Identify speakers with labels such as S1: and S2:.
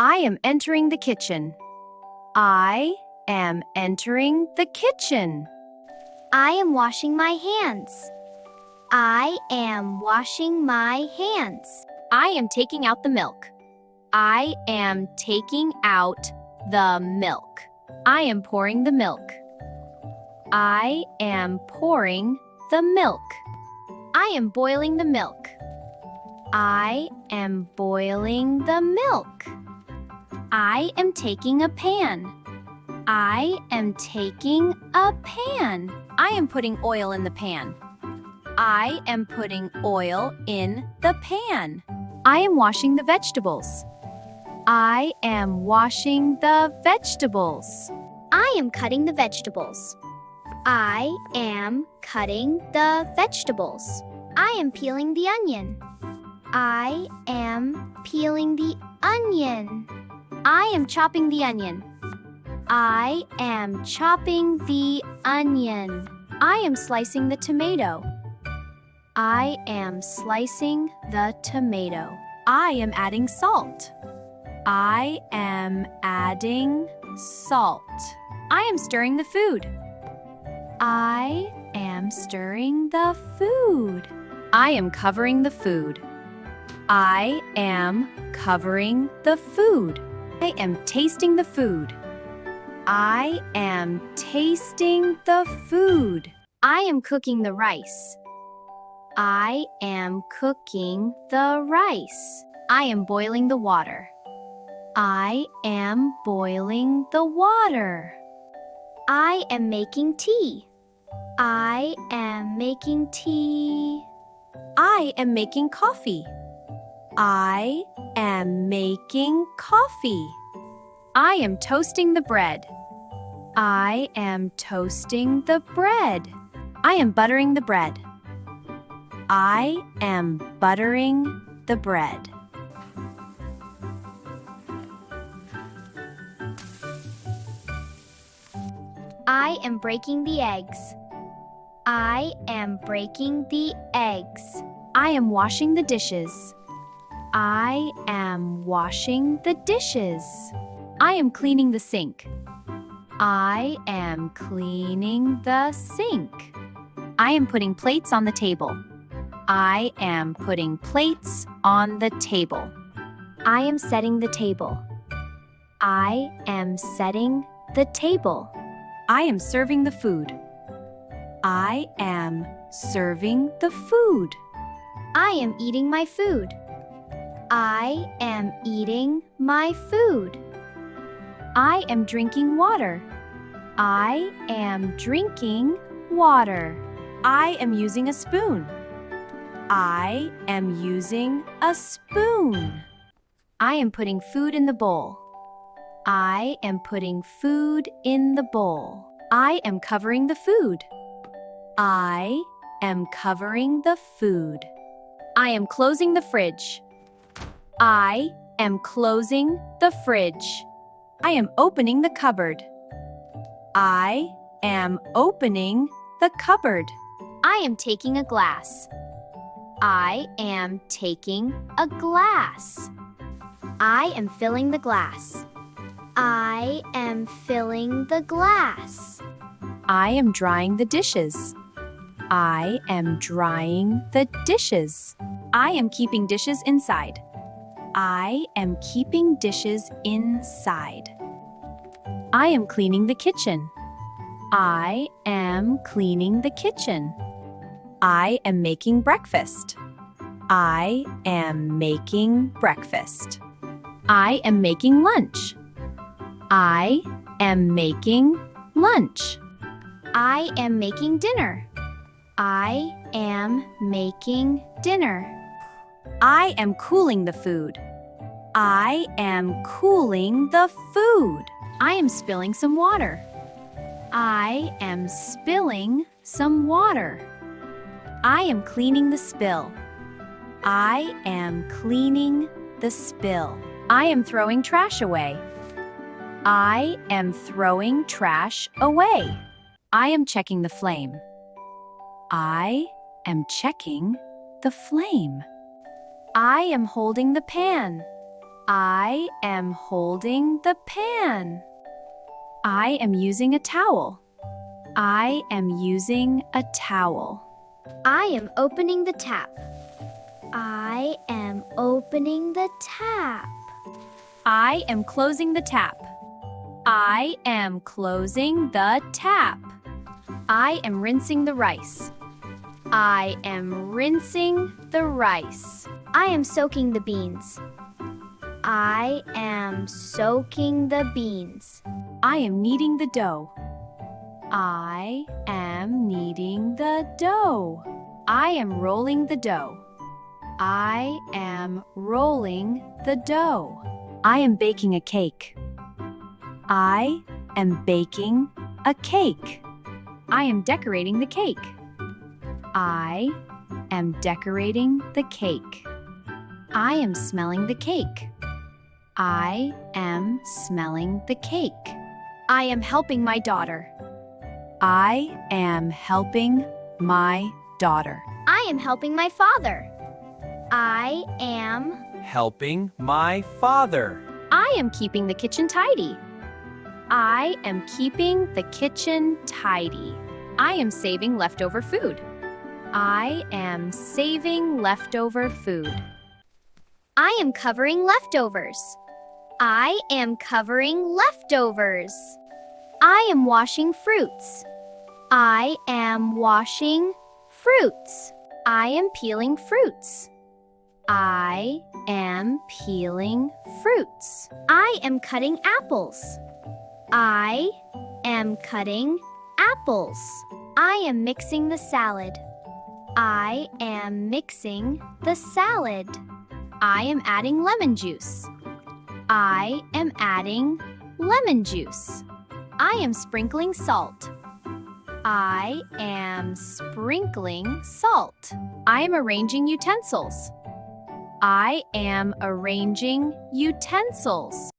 S1: I am entering the kitchen. I am entering the kitchen.
S2: I am washing my hands. I am washing my hands.
S1: I am taking out the milk. I am taking out the milk. I am pouring the milk. I am pouring the milk. I am boiling the milk. I am boiling the milk. I am taking a pan. I am taking a pan. I am putting oil in the pan. I am putting oil in the pan. I am washing the vegetables. I am washing the vegetables.
S2: I am cutting the vegetables. I am cutting the vegetables. I am peeling the onion. I am peeling the onion. I am chopping the onion. I am chopping the onion. I am slicing the tomato. I am slicing the tomato. I am adding salt. I am adding salt. I am stirring the food. I am stirring the food. I am covering the food. I am covering the food. I am tasting the food. I am tasting the food. I am cooking the rice. I am cooking the rice. I am boiling the water. I am boiling the water. I am making tea. I am making tea. I am making coffee. I am making coffee. I am toasting the bread. I am toasting the bread. I am buttering the bread. I am buttering the bread. I am breaking the eggs. I am breaking the eggs.
S1: I am washing the dishes. I am washing the dishes. I am cleaning the sink. I am cleaning the sink. I am putting plates on the table. I am putting plates on the table. I am setting the table. I am setting the table. I am serving the food. I am serving the food.
S2: I am eating my food. I am eating my food.
S1: I am drinking water. I am drinking water. I am using a spoon. I am using a spoon. I am putting food in the bowl. I am putting food in the bowl. I am covering the food. I am covering the food. I am closing the fridge. I am closing the fridge. I am opening the cupboard. I am opening the cupboard.
S2: I am taking a glass. I am taking a glass. I am filling the glass. I am filling the glass.
S1: I am drying the dishes. I am drying the dishes. I am keeping dishes inside. I am keeping dishes inside. I am cleaning the kitchen. I am cleaning the kitchen. I am making breakfast. I am making breakfast. I am making lunch. I am making lunch.
S2: I am making dinner. I am making dinner.
S1: I am cooling the food. I am cooling the food. I am spilling some water. I am spilling some water. I am cleaning the spill. I am cleaning the spill. I am throwing trash away. I am throwing trash away. I am checking the flame. I am checking the flame. I am holding the pan. I am holding the pan. I am using a towel. I am using a towel.
S2: I am opening the tap. I am opening the tap.
S1: I am closing the tap. I am closing the tap. I am rinsing the rice. I am rinsing the rice.
S2: I am soaking the beans. I am soaking the beans.
S1: I am kneading the dough. I am kneading the dough. I am rolling the dough. I am rolling the dough. I am baking a cake. I am baking a cake. I am decorating the cake. I am decorating the cake. I am smelling the cake. I am smelling the cake. I am helping my daughter. I am helping my daughter.
S2: I am helping my father. I am
S3: helping my father.
S1: I am keeping the kitchen tidy. I am keeping the kitchen tidy. I am saving leftover food. I am saving leftover food.
S2: I am covering leftovers. I am covering leftovers. I am washing fruits. I am washing fruits. I am peeling fruits. I am peeling fruits. I am cutting apples. I am cutting apples. I am mixing the salad. I am mixing the salad.
S1: I am adding lemon juice. I am adding lemon juice. I am sprinkling salt. I am sprinkling salt. I am arranging utensils. I am arranging utensils.